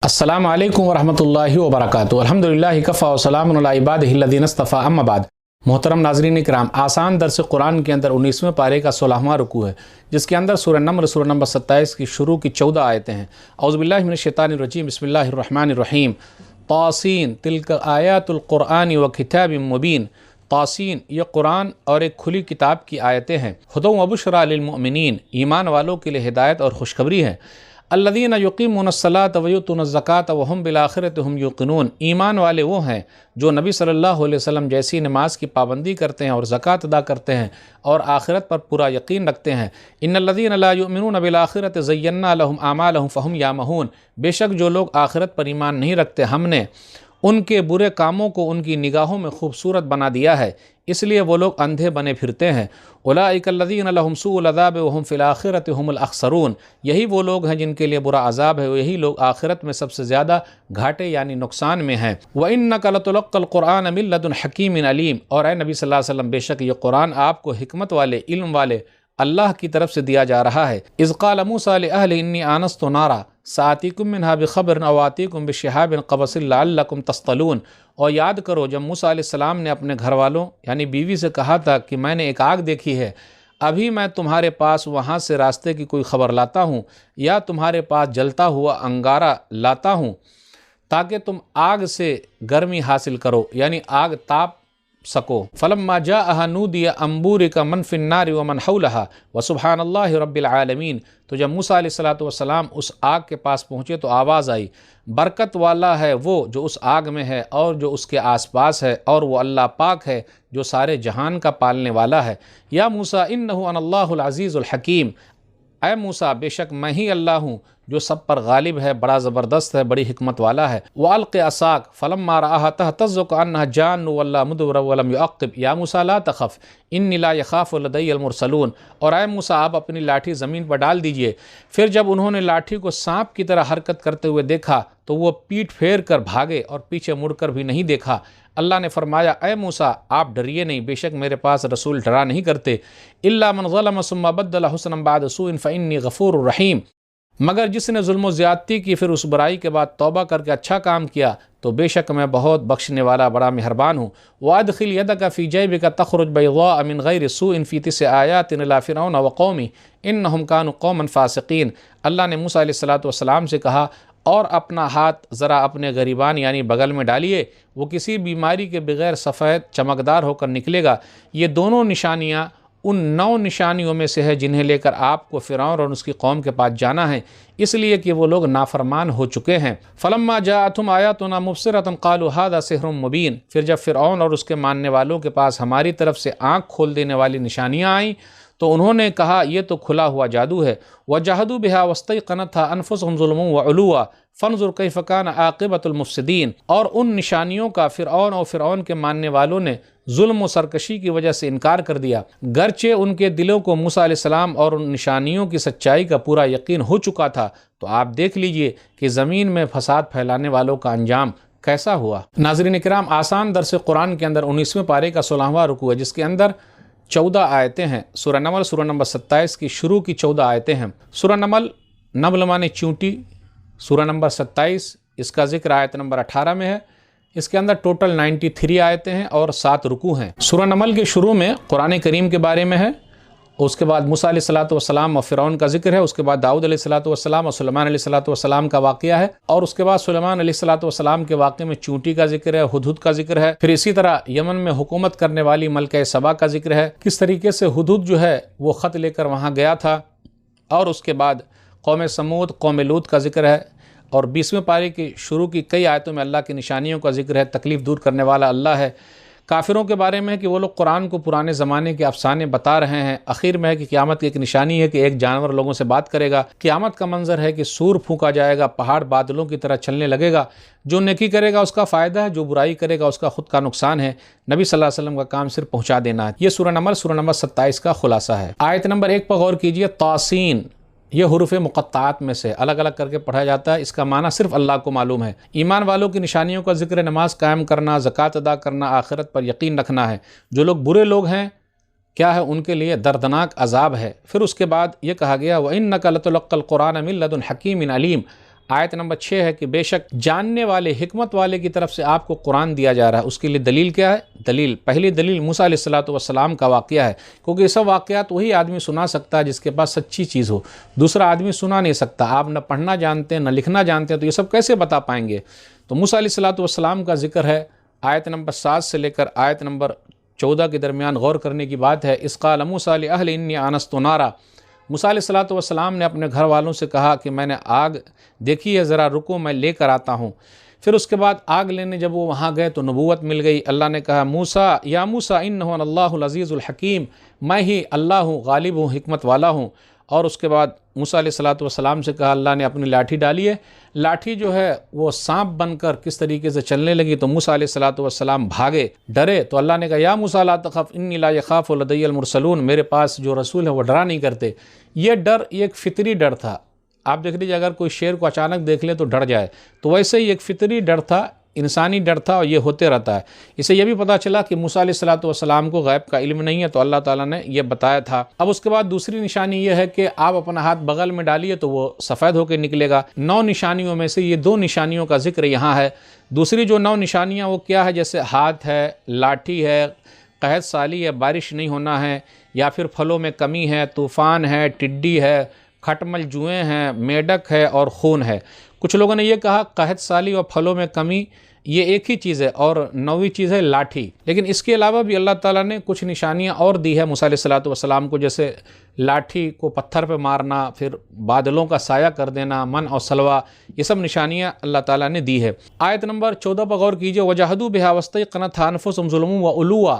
अस्सलामु अलैकुम वरहमतुल्लाहि वबरकातुहू। अल्हम्दुलिल्लाहि कफ़ा व सलामुन अला इबादिहि अल्लज़ीना इस्तफ़ा, अम्मा बाद। मोहतरम नाज़रीन इकराम, आसान दर्स कुरान के अंदर 19वें पारे का 16वां रुकू है, जिसके अंदर सूरह नम्र 27 की शुरू की 14 आयतें हैं। औज़ु बिल्लाहि मिनश शैतानिर रजीम, बिस्मिल्लाहिर रहमानिर रहीम। तासीन तिल्क आयातुल क़ुरआन व किताबिम मुबीन। तासीन ये कुरान और एक खुली किताब की आयतें हैं। हुदौ व बुशरा लिल मुमिनीन, ईमान वालों के लिए हिदायत और खुशखबरी है। अल्लज़ीना युक़ीमूनस्सलात व युतूनज़्ज़कात व हुम बिलआखिरति हुम युक़िनून, ईमान वाले वो हैं जो नबी सल्लल्लाहु अलैहि वसल्लम जैसी नमाज की पाबंदी करते हैं और ज़कात अदा करते हैं और आखिरत पर पूरा यकीन रखते हैं। इन्नल्लज़ीना ला युमिनून बिलआखिरति ज़य्यन्ना लहुम आमालहुम फ़हुम यामहून, बेशक जो लोग आखिरत पर ईमान नहीं रखते, हमने उनके बुरे कामों को उनकी निगाहों में खूबसूरत बना दिया है, इसलिए वो लोग अंधे बने फिरते हैं। उलाइकल्लज़ीना लहुम सूउल अज़ाब व हुम फ़िल आखिरति हुमुल अख़सरून, यही वो लोग हैं जिनके लिए बुरा अज़ाब है, यही लोग आखिरत में सबसे ज़्यादा घाटे यानी नुकसान में हैं। व इन्नका लतुलक़्क़ल क़ुरआन मिन लदुन हकीमिन अलीम, और ए नबी सल्लल्लाहु अलैहि वसल्लम बेशक ये कुरान आपको हिकमत वाले, इल्म वाले अल्लाह की तरफ से दिया जा रहा है। इज़ क़ाल मूसा लिअहलिही इन्नी आनस्तु नारा सातिकुम मिन्हा बिख़बरिन अव आतिकुम बिशिहाबिन क़बसिन लअल्लकुम तस्तलून, और याद करो जब मूसा अलैहिस्सलाम ने अपने घर वालों यानी बीवी से कहा था कि मैंने एक आग देखी है, अभी मैं तुम्हारे पास वहाँ से रास्ते की कोई ख़बर लाता हूँ या तुम्हारे पास जलता हुआ अंगारा लाता हूँ ताकि तुम आग से गर्मी हासिल करो यानी आग ताप सको। फलम्मा जाअहा नूदिया अम्बूरिका मन फिन्नारि व मन हौलहा व सुब्हानल्लाहि रब्बिल आलमीन, तो जब मूसा अलैहिस्सलातु वस्सलाम उस आग के पास पहुँचे तो आवाज़ आई, बरकत वाला है वो जो उस आग में है और जो उसके आसपास है, और वो अल्लाह पाक है जो सारे जहान का पालने वाला है। या मूसा इन्नहु अनल्लाहुल अज़ीज़ुल हकीम, ऐ मूसा बेशक मैं ही अल्लाह हूँ जो सब पर गालिब है, बड़ा ज़बरदस्त है, बड़ी हिकमत वाला है। वअल्क़ि असाक फलम्मा रआहा तहतज़्ज़ु कअन्नहा जान्न वल्ला मुदबिरन वलम युअक़्क़िब या मूसा ला तख़फ़ इन्नी ला यख़ाफ़ु लदय्यल मुरसलून, और ऐ मूसा आप अपनी लाठी ज़मीन पर डाल दीजिए। फिर जब उन्होंने लाठी को सांप की तरह हरकत करते हुए देखा तो वो पीठ फेर कर भागे और पीछे मुड़कर भी नहीं देखा। अल्लाह ने फरमाया, ऐ मूसा आप डरिए नहीं, बेशक मेरे पास रसूल डरा नहीं करते। इल्ला मन ज़लम सुम्मा बद्दल हुस्नन बाद सूइन फ़इन्नी गफ़ूरुर रहीम, मगर जिसने जुल्म ज़्यादती की फिर उस बुराई के बाद तौबा करके अच्छा काम किया तो बेशक मैं बहुत बख्शने वाला बड़ा मेहरबान हूँ। वअदख़िल यदका फ़ी जैबिका तख़रुज बैज़ाअ मिन गैरि सूइन फ़ी तिस्इ आयातिन इला फ़िरऔन व क़ौमिही इन्नहुम कानू क़ौमन फ़ासिक़ीन, अल्लाह ने मूसा अलैहिस्सलातु वस्सलाम से कहा, और अपना हाथ ज़रा अपने गरीबान यानी बगल में डालिए, वो किसी बीमारी के बग़ैर सफ़ेद चमकदार होकर निकलेगा। ये दोनों निशानियाँ उन 9 निशानियों में से है जिन्हें लेकर आपको फ़िरऔन और उसकी कौम के पास जाना है, इसलिए कि वो लोग नाफरमान हो चुके हैं। फ़लम्मा जाअतहुम आयातुना मुबसिरतन क़ालू हाज़ा सिहरुम मुबीन, फिर जब फ़िरऔन और उसके मानने वालों के पास हमारी तरफ से आँख खोल देने वाली निशानियाँ आईं तो उन्होंने कहा ये तो खुला हुआ जादू है। वजहदू बिहा वस्तयक़नतहा अनफुसुहुम ज़ुल्मन व उलूवा फ़न्ज़ुर कैफ़ कान आक़िबतुल मुफ़्सिदीन, और उन निशानियों का फ़िरऔन और फ़िरऔन के मानने वालों ने जुल्म व सरकशी की वजह से इनकार कर दिया, गरचे उनके दिलों को मूसा अलैहिस्सलाम और उन निशानियों की सच्चाई का पूरा यकीन हो चुका था। तो आप देख लीजिए कि ज़मीन में फसाद फैलाने वालों का अंजाम कैसा हुआ। नाज़रीन इकराम, आसान दर्स कुरान के अंदर 19वें पारे का 16वां रुकू है, जिसके अंदर 14 आयतें हैं। सूरह नमल सूरह नंबर 27 की शुरू की 14 आयतें हैं। सूरह नमल माने चींटी, सूरह नंबर 27 इसका जिक्र आयत नंबर 18 में है। इसके अंदर टोटल 93 आयतें हैं और 7 रुकू हैं। सूरह नमल के शुरू में कुरान करीम के बारे में है, उसके बाद मूसा अलैहिस्सलातु वस्सलाम और फ़िरऔन का जिक्र है, उसके बाद दाऊद अलैहिस्सलातु वस्सलाम और सुलेमान अलैहिस्सलातु वस्सलाम का वाक़या है, और उसके बाद सुलेमान अलैहिस्सलातु वस्सलाम के वाक़े में चूंटी का जिक्र है, हुदहुद का जिक्र है। फिर इसी तरह यमन में हुकूमत करने वाली मलका सबा का जिक्र है, किस तरीके से हुदहुद जो है वो ख़त लेकर वहाँ गया था, और उसके बाद कौम समूद कौम लूत का जिक्र है। और 20वें पारे की शुरू की कई आयतों में अल्लाह की निशानियों का जिक्र है, तकलीफ़ दूर करने वाला अल्लाह है। काफिरों के बारे में है कि वो लोग कुरान को पुराने ज़माने के अफसाने बता रहे हैं। आखिर में है कि क़यामत की एक निशानी है कि एक जानवर लोगों से बात करेगा। क़यामत का मंजर है कि सूर फूंका जाएगा, पहाड़ बादलों की तरह चलने लगेगा। जो नेकी करेगा उसका फ़ायदा है, जो बुराई करेगा उसका खुद का नुकसान है। नबी सल्लल्लाहु अलैहि वसल्लम का काम सिर्फ पहुँचा देना है। ये सूरह नमल सूरह नंबर 27 का खुलासा है। आयत नंबर 1 पर गौर कीजिए। तासीन ये हुरूफ़ मुक़त्ताअत में से अलग अलग करके पढ़ा जाता है, इसका माना सिर्फ अल्लाह को मालूम है। ईमान वालों की निशानियों का जिक्र नमाज कायम करना, ज़कात अदा करना, आखिरत पर यकीन रखना है। जो लोग बुरे लोग हैं क्या है उनके लिए दर्दनाक अजाब है। फिर उसके बाद ये कहा गया व इन्नका लतुलक़्क़ल क़ुरआन मिन लदुन हकीमिन अलीम, آیت نمبر 6 ہے کہ بے شک جاننے والے حکمت والے کی طرف سے آپ کو قرآن دیا جا رہا ہے۔ اس کے لیے دلیل کیا ہے؟ پہلی دلیل موسیٰ علیہ السلام کا واقعہ ہے، کیونکہ یہ سب واقعات وہی آدمی سنا سکتا ہے جس کے پاس سچی چیز ہو، دوسرا آدمی سنا نہیں سکتا۔ آپ نہ پڑھنا جانتے ہیں نہ لکھنا جانتے ہیں تو یہ سب کیسے بتا پائیں گے؟ تو موسیٰ علیہ السلام کا ذکر ہے آیت نمبر 7 سے لے کر آیت نمبر 14 کے درمیان غور کرنے کی بات ہے۔ اذ قال موسیٰ لأہلہ انی آنست نارا، موسیٰ علیہ السلام نے اپنے گھر والوں سے کہا کہ میں نے آگ دیکھی ہے، ذرا رکو میں لے کر آتا ہوں۔ پھر اس کے بعد آگ لینے جب وہ وہاں گئے تو نبوت مل گئی۔ اللہ نے کہا موسیٰ یا موسیٰ انہ اللہ العزیز الحکیم، میں ہی اللہ ہوں، غالب ہوں، حکمت والا ہوں۔ اور اس کے بعد موسیٰ علیہ السلام سے کہا، اللہ نے اپنی لاٹھی ڈالی ہے، لاٹھی جو ہے وہ سانپ بن کر کس طریقے سے چلنے لگی تو موسیٰ علیہ السلام بھاگے، ڈرے، تو اللہ نے کہا یا موسیٰ لا تخف انی لا یخاف لدی المرسلون، میرے پاس جو رسول ہے وہ ڈرا نہیں کرتے۔ یہ ڈر ایک فطری ڈر تھا۔ آپ دیکھ لیجیے اگر کوئی شیر کو اچانک دیکھ لے تو ڈر جائے، تو ویسے ہی ایک فطری ڈر تھا، انسانی ڈر تھا، اور یہ ہوتے رہتا ہے۔ اسے یہ بھی پتہ چلا کہ موسیٰ علیہ السلام کو غیب کا علم نہیں ہے، تو اللہ تعالیٰ نے یہ بتایا تھا۔ اب اس کے بعد دوسری نشانی یہ ہے کہ آپ اپنا ہاتھ بغل میں ڈالیے تو وہ سفید ہو کے نکلے گا۔ 9 نشانیوں میں سے یہ 2 نشانیوں کا ذکر یہاں ہے۔ دوسری جو 9 نشانیاں وہ کیا ہے؟ جیسے ہاتھ ہے، لاٹھی ہے، قحط سالی ہے، بارش نہیں ہونا ہے، یا پھر پھلوں میں کمی ہے، طوفان ہے، ٹڈی ہے، کھٹمل جوئیں ہیں، میڈک ہے اور خون ہے۔ کچھ لوگوں نے یہ کہا قحط سالی اور پھلوں میں کمی یہ ایک ہی چیز ہے، اور 9ویں چیز ہے لاٹھی، لیکن اس کے علاوہ بھی اللہ تعالیٰ نے کچھ نشانیاں اور دی ہے موسیٰ علیہ السلام کو، جیسے لاٹھی کو پتھر پہ مارنا، پھر بادلوں کا سایہ کر دینا، من اور سلوہ، یہ سب نشانیاں اللہ تعالیٰ نے دی ہے۔ آیت نمبر 14 پر غور کیجئے، وَجَحَدُوا بِهَا وَاسْتَيْقَنَتْهَا أَنفُسُهُمْ ظُلْمًا وَعُلُوًّا،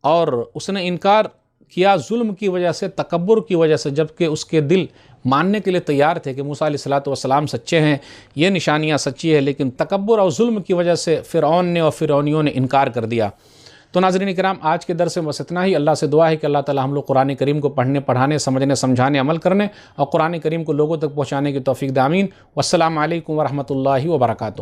اور اس نے انکار کیا ظلم کی وجہ سے، تکبر کی وجہ سے، جبکہ اس کے دل ماننے کے لیے تیار تھے کہ موسیٰ علیہ السلام سچے ہیں، یہ نشانیاں سچی ہے، لیکن تکبر اور ظلم کی وجہ سے فرعون نے اور فرعونیوں نے انکار کر دیا۔ تو ناظرین کرام، آج کے درس میں بس اتنا ہی۔ اللہ سے دعا ہے کہ اللہ تعالی ہم لوگ قرآن کریم کو پڑھنے، پڑھانے، سمجھنے، سمجھانے، عمل کرنے اور قرآن کریم کو لوگوں تک پہنچانے کی توفیق دے، آمین۔ والسلام علیکم ورحمۃ اللہ وبرکاتہ۔